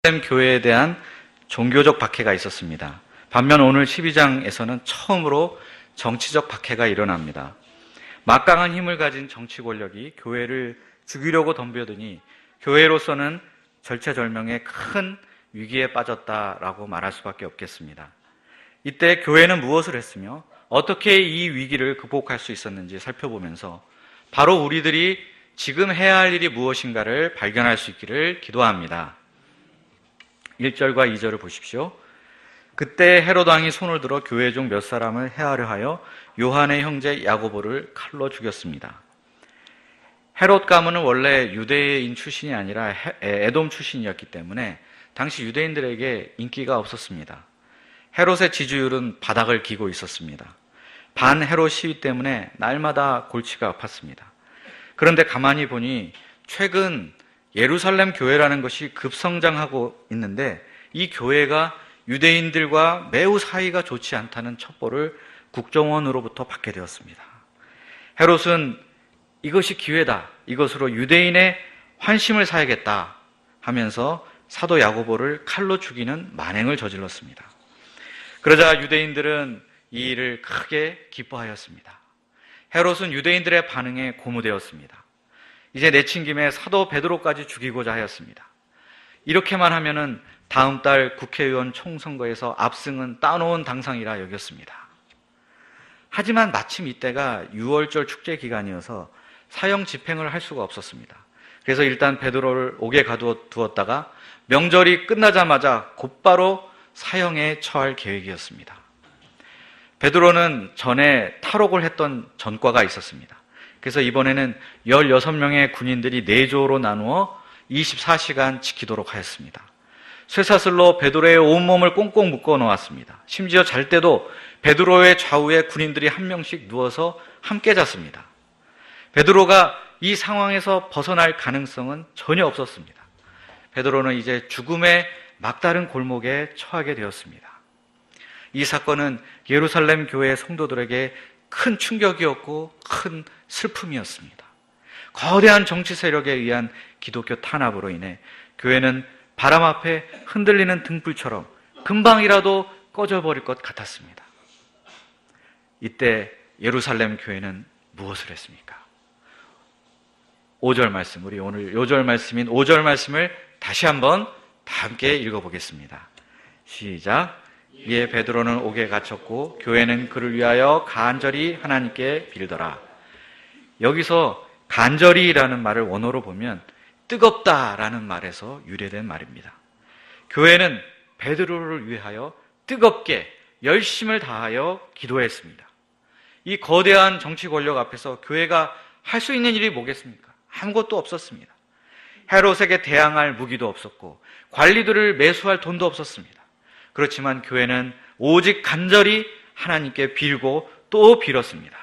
교회에 대한 종교적 박해가 있었습니다. 반면 오늘 12장에서는 처음으로 정치적 박해가 일어납니다. 막강한 힘을 가진 정치 권력이 교회를 죽이려고 덤벼드니 교회로서는 절체절명의 큰 위기에 빠졌다라고 말할 수밖에 없겠습니다. 이때 교회는 무엇을 했으며 어떻게 이 위기를 극복할 수 있었는지 살펴보면서 바로 우리들이 지금 해야 할 일이 무엇인가를 발견할 수 있기를 기도합니다. 1절과 2절을 보십시오. 그때 헤롯 왕이 손을 들어 교회 중 몇 사람을 해하려 하여 요한의 형제 야고보를 칼로 죽였습니다. 헤롯 가문은 원래 유대인 출신이 아니라 에돔 출신이었기 때문에 당시 유대인들에게 인기가 없었습니다. 헤롯의 지지율은 바닥을 기고 있었습니다. 반 헤롯 시위 때문에 날마다 골치가 아팠습니다. 그런데 가만히 보니 최근 예루살렘 교회라는 것이 급성장하고 있는데 이 교회가 유대인들과 매우 사이가 좋지 않다는 첩보를 국정원으로부터 받게 되었습니다. 헤롯은 이것이 기회다, 이것으로 유대인의 환심을 사야겠다 하면서 사도 야고보를 칼로 죽이는 만행을 저질렀습니다. 그러자 유대인들은 이 일을 크게 기뻐하였습니다. 헤롯은 유대인들의 반응에 고무되었습니다. 이제 내친 김에 사도 베드로까지 죽이고자 하였습니다. 이렇게만 하면은 다음 달 국회의원 총선거에서 압승은 따놓은 당상이라 여겼습니다. 하지만 마침 이때가 6월절 축제 기간이어서 사형 집행을 할 수가 없었습니다. 그래서 일단 베드로를 옥에 가두었다가 명절이 끝나자마자 곧바로 사형에 처할 계획이었습니다. 베드로는 전에 탈옥을 했던 전과가 있었습니다. 그래서 이번에는 16명의 군인들이 4조로 나누어 24시간 지키도록 하였습니다. 쇠사슬로 베드로의 온몸을 꽁꽁 묶어 놓았습니다. 심지어 잘 때도 베드로의 좌우에 군인들이 한 명씩 누워서 함께 잤습니다. 베드로가 이 상황에서 벗어날 가능성은 전혀 없었습니다. 베드로는 이제 죽음의 막다른 골목에 처하게 되었습니다. 이 사건은 예루살렘 교회 성도들에게 큰 충격이었고 큰 슬픔이었습니다. 거대한 정치 세력에 의한 기독교 탄압으로 인해 교회는 바람 앞에 흔들리는 등불처럼 금방이라도 꺼져버릴 것 같았습니다. 이때 예루살렘 교회는 무엇을 했습니까? 5절 말씀, 우리 오늘 요절 말씀인 5절 말씀을 다시 한번 다 함께 읽어보겠습니다. 시작. 이에 베드로는 옥에 갇혔고 교회는 그를 위하여 간절히 하나님께 빌더라. 여기서 간절히라는 말을 원어로 보면 뜨겁다라는 말에서 유래된 말입니다. 교회는 베드로를 위하여 뜨겁게 열심을 다하여 기도했습니다. 이 거대한 정치 권력 앞에서 교회가 할 수 있는 일이 뭐겠습니까? 아무것도 없었습니다. 헤롯에게 대항할 무기도 없었고 관리들을 매수할 돈도 없었습니다. 그렇지만 교회는 오직 간절히 하나님께 빌고 또 빌었습니다.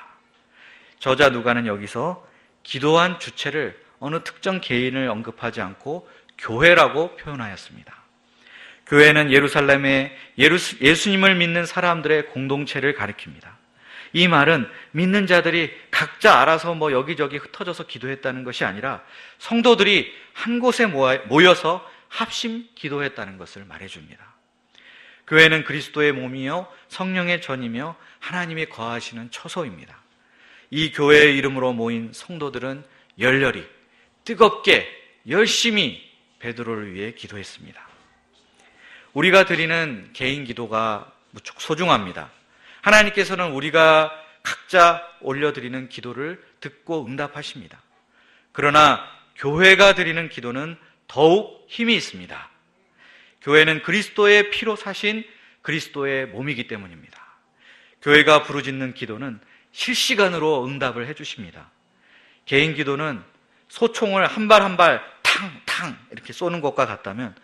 저자 누가는 여기서 기도한 주체를 어느 특정 개인을 언급하지 않고 교회라고 표현하였습니다. 교회는 예루살렘에 예수님을 믿는 사람들의 공동체를 가리킵니다. 이 말은 믿는 자들이 각자 알아서 여기저기 흩어져서 기도했다는 것이 아니라 성도들이 한 곳에 모여서 합심 기도했다는 것을 말해줍니다. 교회는 그리스도의 몸이요 성령의 전이며 하나님이 거하시는 처소입니다. 이 교회의 이름으로 모인 성도들은 열렬히 뜨겁게 열심히 베드로를 위해 기도했습니다. 우리가 드리는 개인 기도가 무척 소중합니다. 하나님께서는 우리가 각자 올려드리는 기도를 듣고 응답하십니다. 그러나 교회가 드리는 기도는 더욱 힘이 있습니다. 교회는 그리스도의 피로 사신 그리스도의 몸이기 때문입니다. 교회가 부르짖는 기도는 실시간으로 응답을 해주십니다. 개인 기도는 소총을 한 발 한 발 탕탕 이렇게 쏘는 것과 같다면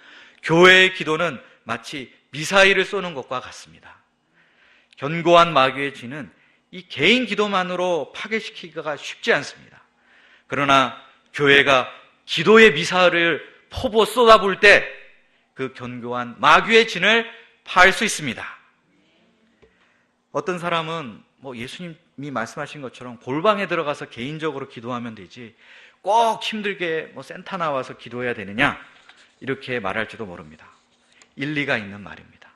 교회의 기도는 마치 미사일을 쏘는 것과 같습니다. 견고한 마귀의 진은 이 개인 기도만으로 파괴시키기가 쉽지 않습니다. 그러나 교회가 기도의 미사일을 포부 쏟아부을 때 그 견고한 마귀의 진을 파할 수 있습니다. 어떤 사람은 예수님이 말씀하신 것처럼 골방에 들어가서 개인적으로 기도하면 되지 꼭 힘들게 센터 나와서 기도해야 되느냐, 이렇게 말할지도 모릅니다. 일리가 있는 말입니다.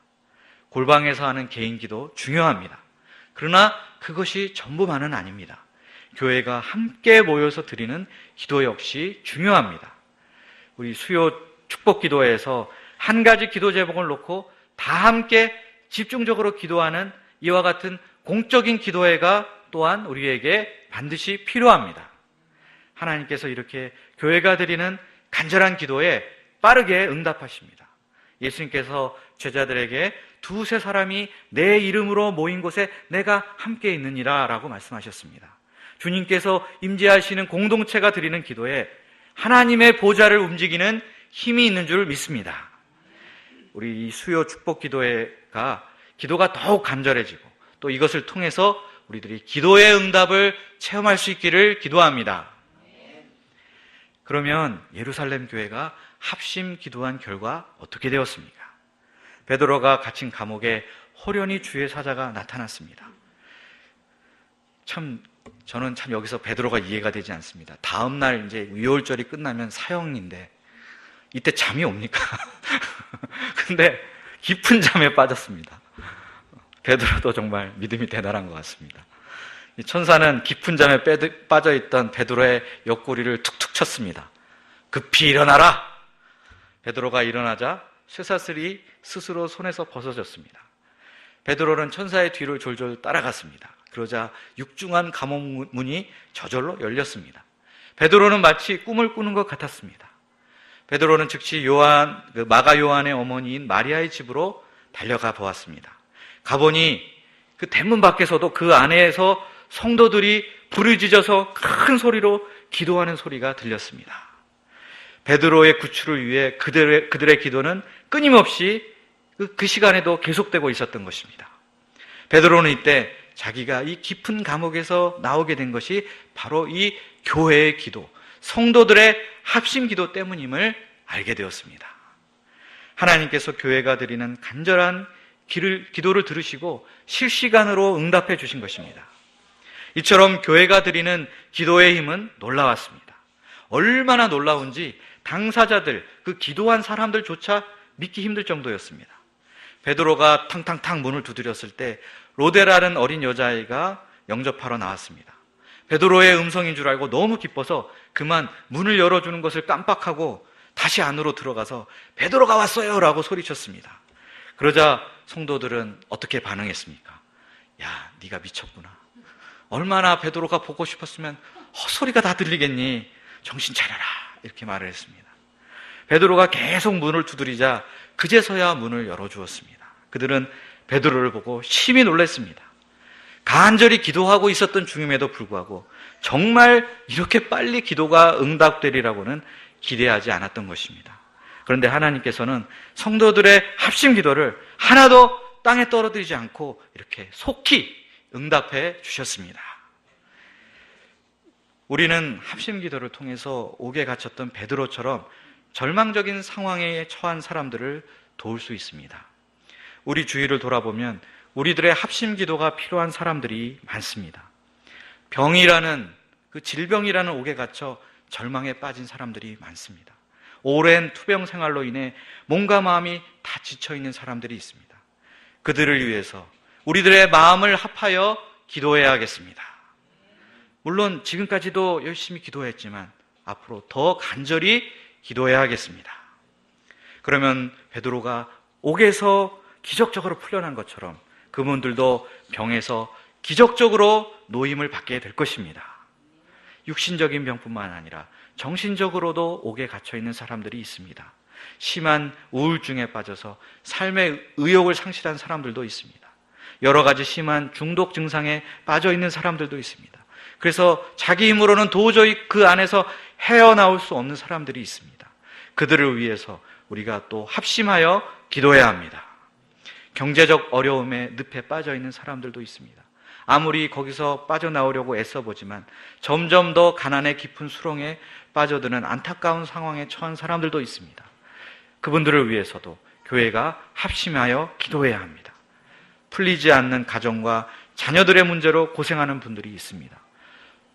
골방에서 하는 개인 기도 중요합니다. 그러나 그것이 전부만은 아닙니다. 교회가 함께 모여서 드리는 기도 역시 중요합니다. 우리 수요 축복 기도회에서 한 가지 기도 제목을 놓고 다 함께 집중적으로 기도하는 이와 같은 공적인 기도회가 또한 우리에게 반드시 필요합니다. 하나님께서 이렇게 교회가 드리는 간절한 기도에 빠르게 응답하십니다. 예수님께서 제자들에게 두세 사람이 내 이름으로 모인 곳에 내가 함께 있느니라 라고 말씀하셨습니다. 주님께서 임재하시는 공동체가 드리는 기도에 하나님의 보좌를 움직이는 힘이 있는 줄 믿습니다. 우리 이 수요 축복 기도가 더욱 간절해지고 또 이것을 통해서 우리들이 기도의 응답을 체험할 수 있기를 기도합니다. 그러면 예루살렘 교회가 합심 기도한 결과 어떻게 되었습니까? 베드로가 갇힌 감옥에 호련히 주의 사자가 나타났습니다. 저는 여기서 베드로가 이해가 되지 않습니다. 다음 날 이제 유월절이 끝나면 사형인데 이때 잠이 옵니까? 근데 깊은 잠에 빠졌습니다. 베드로도 정말 믿음이 대단한 것 같습니다. 이 천사는 깊은 잠에 빠져있던 베드로의 옆구리를 툭툭 쳤습니다. 급히 일어나라! 베드로가 일어나자 쇠사슬이 스스로 손에서 벗어졌습니다. 베드로는 천사의 뒤를 졸졸 따라갔습니다. 그러자 육중한 감옥 문이 저절로 열렸습니다. 베드로는 마치 꿈을 꾸는 것 같았습니다. 베드로는 즉시 마가 요한의 어머니인 마리아의 집으로 달려가 보았습니다. 가보니 그 대문 밖에서도 그 안에서 성도들이 부르짖어서 큰 소리로 기도하는 소리가 들렸습니다. 베드로의 구출을 위해 그들의 기도는 끊임없이 그 시간에도 계속되고 있었던 것입니다. 베드로는 이때 자기가 이 깊은 감옥에서 나오게 된 것이 바로 이 교회의 기도, 성도들의 합심 기도 때문임을 알게 되었습니다. 하나님께서 교회가 드리는 간절한 기도를 들으시고 실시간으로 응답해 주신 것입니다. 이처럼 교회가 드리는 기도의 힘은 놀라웠습니다. 얼마나 놀라운지 당사자들, 그 기도한 사람들조차 믿기 힘들 정도였습니다. 베드로가 탕탕탕 문을 두드렸을 때 로데라는 어린 여자아이가 영접하러 나왔습니다. 베드로의 음성인 줄 알고 너무 기뻐서 그만 문을 열어주는 것을 깜빡하고 다시 안으로 들어가서 베드로가 왔어요! 라고 소리쳤습니다. 그러자 성도들은 어떻게 반응했습니까? 야, 네가 미쳤구나. 얼마나 베드로가 보고 싶었으면 헛소리가 다 들리겠니? 정신 차려라. 이렇게 말을 했습니다. 베드로가 계속 문을 두드리자 그제서야 문을 열어주었습니다. 그들은 베드로를 보고 심히 놀랐습니다. 간절히 기도하고 있었던 중임에도 불구하고 정말 이렇게 빨리 기도가 응답되리라고는 기대하지 않았던 것입니다. 그런데 하나님께서는 성도들의 합심 기도를 하나도 땅에 떨어뜨리지 않고 이렇게 속히 응답해 주셨습니다. 우리는 합심 기도를 통해서 옥에 갇혔던 베드로처럼 절망적인 상황에 처한 사람들을 도울 수 있습니다. 우리 주위를 돌아보면 우리들의 합심 기도가 필요한 사람들이 많습니다. 병이라는 그 질병이라는 옥에 갇혀 절망에 빠진 사람들이 많습니다. 오랜 투병 생활로 인해 몸과 마음이 다 지쳐있는 사람들이 있습니다. 그들을 위해서 우리들의 마음을 합하여 기도해야겠습니다. 물론 지금까지도 열심히 기도했지만 앞으로 더 간절히 기도해야겠습니다. 그러면 베드로가 옥에서 기적적으로 풀려난 것처럼 그분들도 병에서 기적적으로 노임을 받게 될 것입니다. 육신적인 병뿐만 아니라 정신적으로도 옥에 갇혀있는 사람들이 있습니다. 심한 우울증에 빠져서 삶의 의욕을 상실한 사람들도 있습니다. 여러 가지 심한 중독 증상에 빠져있는 사람들도 있습니다. 그래서 자기 힘으로는 도저히 그 안에서 헤어나올 수 없는 사람들이 있습니다. 그들을 위해서 우리가 또 합심하여 기도해야 합니다. 경제적 어려움에 늪에 빠져있는 사람들도 있습니다. 아무리 거기서 빠져나오려고 애써보지만 점점 더 가난의 깊은 수렁에 빠져드는 안타까운 상황에 처한 사람들도 있습니다. 그분들을 위해서도 교회가 합심하여 기도해야 합니다. 풀리지 않는 가정과 자녀들의 문제로 고생하는 분들이 있습니다.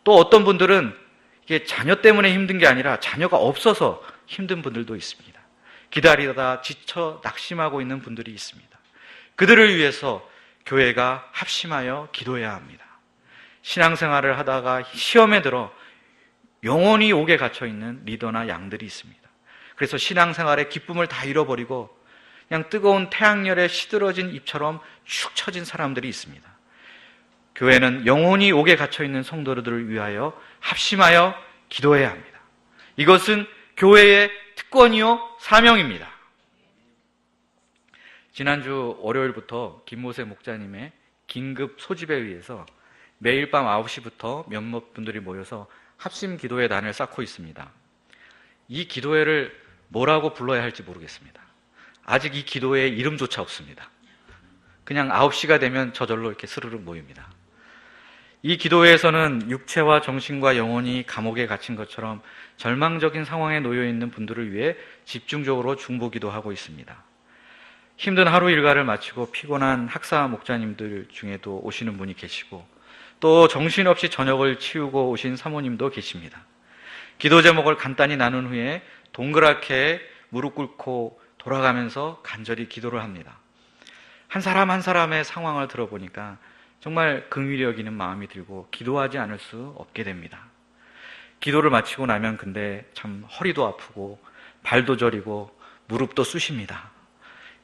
또 어떤 분들은 이게 자녀 때문에 힘든 게 아니라 자녀가 없어서 힘든 분들도 있습니다. 기다리다 지쳐 낙심하고 있는 분들이 있습니다. 그들을 위해서 교회가 합심하여 기도해야 합니다. 신앙생활을 하다가 시험에 들어 영원히 옥에 갇혀 있는 리더나 양들이 있습니다. 그래서 신앙생활의 기쁨을 다 잃어버리고 그냥 뜨거운 태양열에 시들어진 잎처럼 축 처진 사람들이 있습니다. 교회는 영원히 옥에 갇혀 있는 성도들을 위하여 합심하여 기도해야 합니다. 이것은 교회의 특권이요 사명입니다. 지난주 월요일부터 김모세 목자님의 긴급 소집에 의해서 매일 밤 9시부터 몇몇 분들이 모여서 합심 기도회 단을 쌓고 있습니다. 이 기도회를 뭐라고 불러야 할지 모르겠습니다. 아직 이 기도회에 이름조차 없습니다. 그냥 9시가 되면 저절로 이렇게 스르르 모입니다. 이 기도회에서는 육체와 정신과 영혼이 감옥에 갇힌 것처럼 절망적인 상황에 놓여 있는 분들을 위해 집중적으로 중보기도하고 있습니다. 힘든 하루 일과를 마치고 피곤한 학사 목자님들 중에도 오시는 분이 계시고 또 정신없이 저녁을 치우고 오신 사모님도 계십니다. 기도 제목을 간단히 나눈 후에 동그랗게 무릎 꿇고 돌아가면서 간절히 기도를 합니다. 한 사람 한 사람의 상황을 들어보니까 정말 긍휼히 여기는 마음이 들고 기도하지 않을 수 없게 됩니다. 기도를 마치고 나면 근데 참 허리도 아프고 발도 저리고 무릎도 쑤십니다.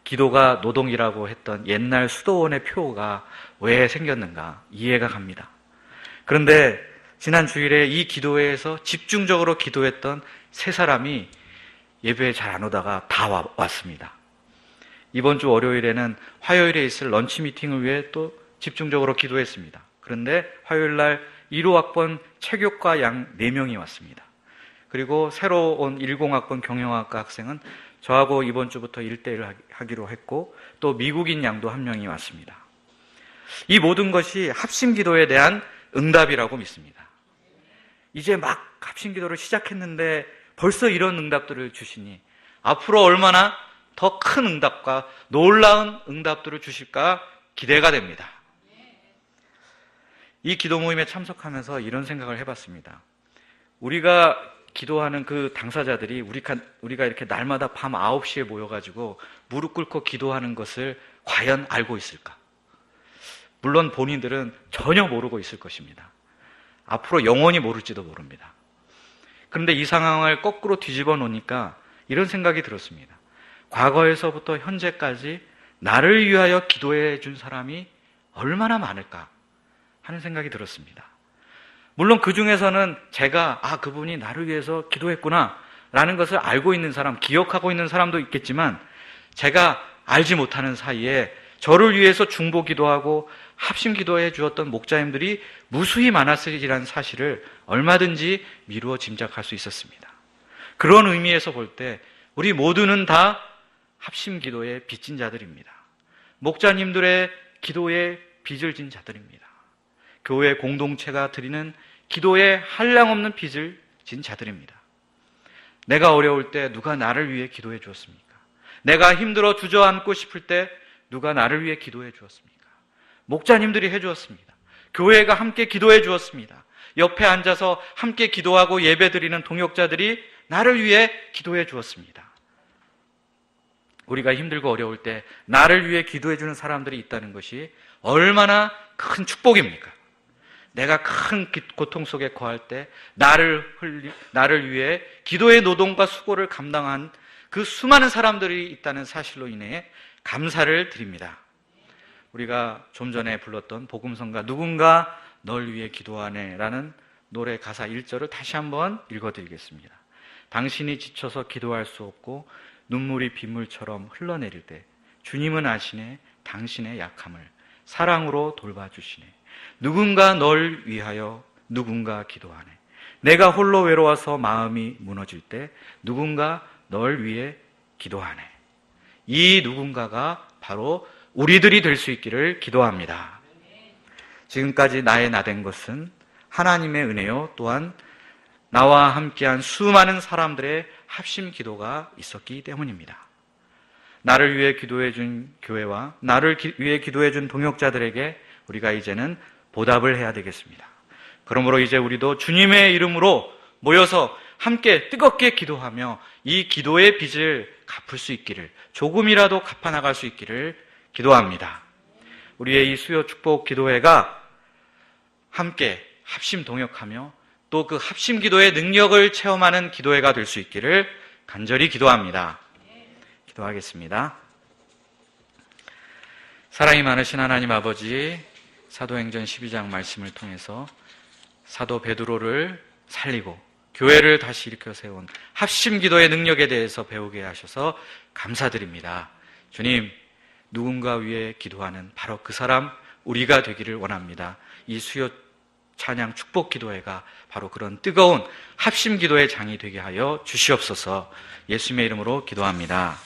기도가 노동이라고 했던 옛날 수도원의 표가 왜 생겼는가 이해가 갑니다. 그런데 지난 주일에 이 기도회에서 집중적으로 기도했던 세 사람이 예배에 잘 안 오다가 다 왔습니다. 이번 주 월요일에는 화요일에 있을 런치 미팅을 위해 또 집중적으로 기도했습니다. 그런데 화요일날 1호 학번 체교과 양 4명이 왔습니다. 그리고 새로 온 10학번 경영학과 학생은 저하고 이번 주부터 1대1 하기로 했고 또 미국인 양도 1명이 왔습니다. 이 모든 것이 합심기도에 대한 응답이라고 믿습니다. 이제 막 합심기도를 시작했는데 벌써 이런 응답들을 주시니 앞으로 얼마나 더 큰 응답과 놀라운 응답들을 주실까 기대가 됩니다. 이 기도 모임에 참석하면서 이런 생각을 해봤습니다. 우리가 기도하는 그 당사자들이 우리가 이렇게 날마다 밤 9시에 모여가지고 무릎 꿇고 기도하는 것을 과연 알고 있을까? 물론 본인들은 전혀 모르고 있을 것입니다. 앞으로 영원히 모를지도 모릅니다. 그런데 이 상황을 거꾸로 뒤집어 놓으니까 이런 생각이 들었습니다. 과거에서부터 현재까지 나를 위하여 기도해 준 사람이 얼마나 많을까 하는 생각이 들었습니다. 물론 그 중에서는 제가 그분이 나를 위해서 기도했구나 라는 것을 알고 있는 사람, 기억하고 있는 사람도 있겠지만 제가 알지 못하는 사이에 저를 위해서 중보 기도하고 합심 기도해 주었던 목자님들이 무수히 많았으리라는 사실을 얼마든지 미루어 짐작할 수 있었습니다. 그런 의미에서 볼 때 우리 모두는 다 합심 기도에 빚진 자들입니다. 목자님들의 기도에 빚을 진 자들입니다. 교회 공동체가 드리는 기도에 한량없는 빚을 진 자들입니다. 내가 어려울 때 누가 나를 위해 기도해 주었습니까? 내가 힘들어 주저앉고 싶을 때 누가 나를 위해 기도해 주었습니까? 목자님들이 해 주었습니다. 교회가 함께 기도해 주었습니다. 옆에 앉아서 함께 기도하고 예배 드리는 동역자들이 나를 위해 기도해 주었습니다. 우리가 힘들고 어려울 때 나를 위해 기도해 주는 사람들이 있다는 것이 얼마나 큰 축복입니까? 내가 큰 고통 속에 거할 때 나를 위해 기도의 노동과 수고를 감당한 그 수많은 사람들이 있다는 사실로 인해 감사를 드립니다. 우리가 좀 전에 불렀던 복음성가 누군가 널 위해 기도하네 라는 노래 가사 1절을 다시 한번 읽어드리겠습니다. 당신이 지쳐서 기도할 수 없고 눈물이 빗물처럼 흘러내릴 때 주님은 아시네 당신의 약함을 사랑으로 돌봐주시네. 누군가 널 위하여 누군가 기도하네. 내가 홀로 외로워서 마음이 무너질 때 누군가 널 위해 기도하네. 이 누군가가 바로 우리들이 될 수 있기를 기도합니다. 지금까지 나의 나된 것은 하나님의 은혜요 또한 나와 함께한 수많은 사람들의 합심 기도가 있었기 때문입니다. 나를 위해 기도해 준 교회와 나를 위해 기도해 준 동역자들에게 우리가 이제는 보답을 해야 되겠습니다. 그러므로 이제 우리도 주님의 이름으로 모여서 함께 뜨겁게 기도하며 이 기도의 빚을 갚을 수 있기를, 조금이라도 갚아나갈 수 있기를 기도합니다. 우리의 이 수요 축복 기도회가 함께 합심 동역하며 또 그 합심 기도의 능력을 체험하는 기도회가 될 수 있기를 간절히 기도합니다. 기도하겠습니다. 사랑이 많으신 하나님 아버지, 사도행전 12장 말씀을 통해서 사도 베드로를 살리고 교회를 다시 일으켜 세운 합심 기도의 능력에 대해서 배우게 하셔서 감사드립니다. 주님, 누군가 위해 기도하는 바로 그 사람 우리가 되기를 원합니다. 이 수요 찬양 축복 기도회가 바로 그런 뜨거운 합심 기도의 장이 되게 하여 주시옵소서. 예수님의 이름으로 기도합니다.